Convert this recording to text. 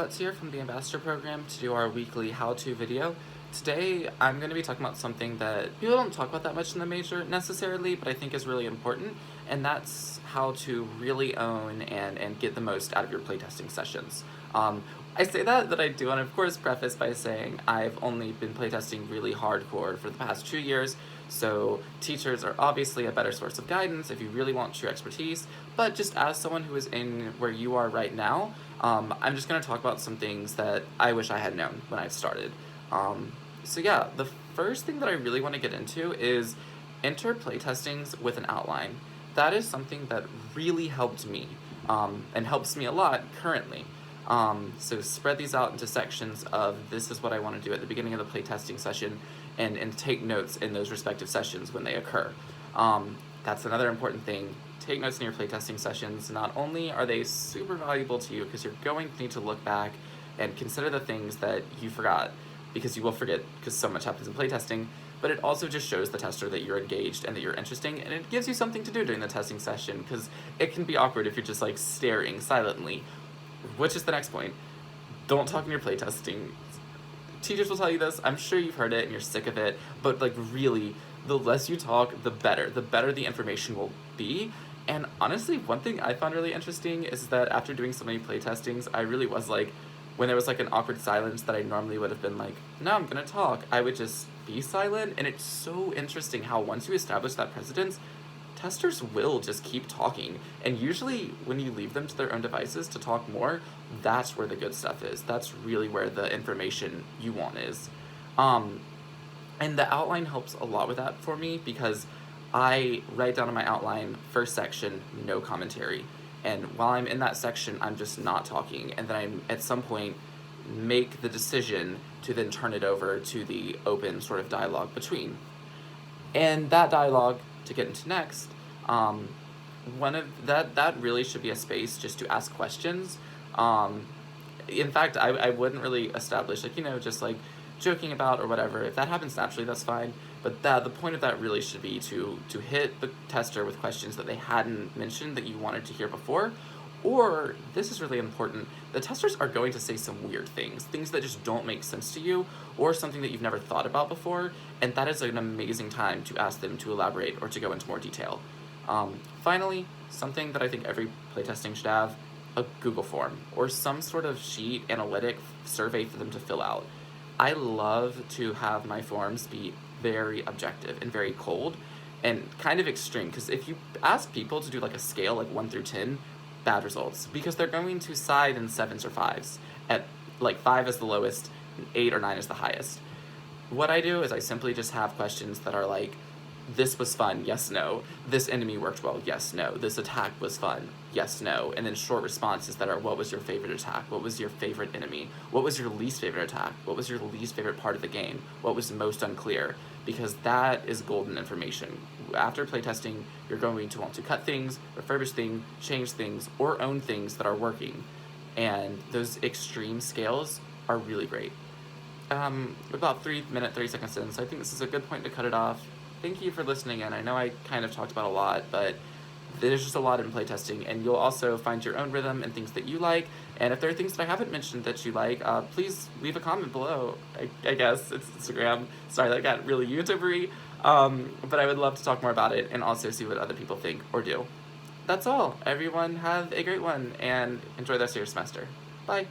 It's here from the Ambassador program to do our weekly how-to video. Today I'm going to be talking about something that people don't talk about that much in the major necessarily, but I think is really important, and that's how to really own and get the most out of your playtesting sessions. I say that I do, and of course preface by saying I've only been playtesting really hardcore for the past 2 years, so teachers are obviously a better source of guidance if you really want true expertise, but just as someone who is in where you are right now, I'm just going to talk about some things that I wish I had known when I started. So yeah, the first thing that I really want to get into is enter playtestings with an outline. That is something that really helped me, and helps me a lot currently. So spread these out into sections of this is what I want to do at the beginning of the playtesting session, and take notes in those respective sessions when they occur. That's another important thing. Take notes in your playtesting sessions. Not only are they super valuable to you because you're going to need to look back and consider the things that you forgot, because you will forget because so much happens in playtesting, but it also just shows the tester that you're engaged and that you're interesting, and it gives you something to do during the testing session, because it can be awkward if you're just like staring silently, which is the next point. Don't talk in your playtesting. Teachers will tell you this, I'm sure you've heard it and you're sick of it, but like really, the less you talk, the better the information will be. And honestly, one thing I found really interesting is that after doing so many playtestings, I really was like, when there was like an awkward silence that I normally would have been like, no, I'm gonna talk, I would just be silent. And it's so interesting how once you establish that precedence, testers will just keep talking. And usually when you leave them to their own devices to talk more, that's where the good stuff is. That's really where the information you want is. And the outline helps a lot with that for me, because I write down in my outline, first section, no commentary. And while I'm in that section, I'm just not talking. And then I, at some point, make the decision to then turn it over to the open sort of dialogue between. And that dialogue, to get into next, one of that really should be a space just to ask questions. In fact, I wouldn't really establish, like, just like joking about or whatever. If that happens naturally, that's fine. But the point of that really should be to hit the tester with questions that they hadn't mentioned that you wanted to hear before. Or, this is really important, the testers are going to say some weird things that just don't make sense to you, or something that you've never thought about before, and that is an amazing time to ask them to elaborate or to go into more detail. Finally, something that I think every playtesting should have, a Google form, or some sort of sheet analytic survey for them to fill out. I love to have my forms be very objective and very cold and kind of extreme, because if you ask people to do like a scale like 1 through 10, bad results, because they're going to side in 7s or 5s, at like 5 is the lowest, 8 or 9 is the highest. What I do is I simply just have questions that are like, this was fun, yes, no. This enemy worked well, yes, no. This attack was fun, yes, no. And then short responses that are, what was your favorite attack? What was your favorite enemy? What was your least favorite attack? What was your least favorite part of the game? What was most unclear? Because that is golden information. After playtesting, you're going to want to cut things, refurbish things, change things, or own things that are working. And those extreme scales are really great. About 3 minutes, 30 seconds in, so I think this is a good point to cut it off. Thank you for listening in. I know I kind of talked about a lot, but there's just a lot in playtesting, and you'll also find your own rhythm and things that you like. And if there are things that I haven't mentioned that you like, please leave a comment below. I guess it's Instagram. Sorry, that got really YouTubery. But I would love to talk more about it and also see what other people think or do. That's all. Everyone have a great one and enjoy the rest of your semester. Bye.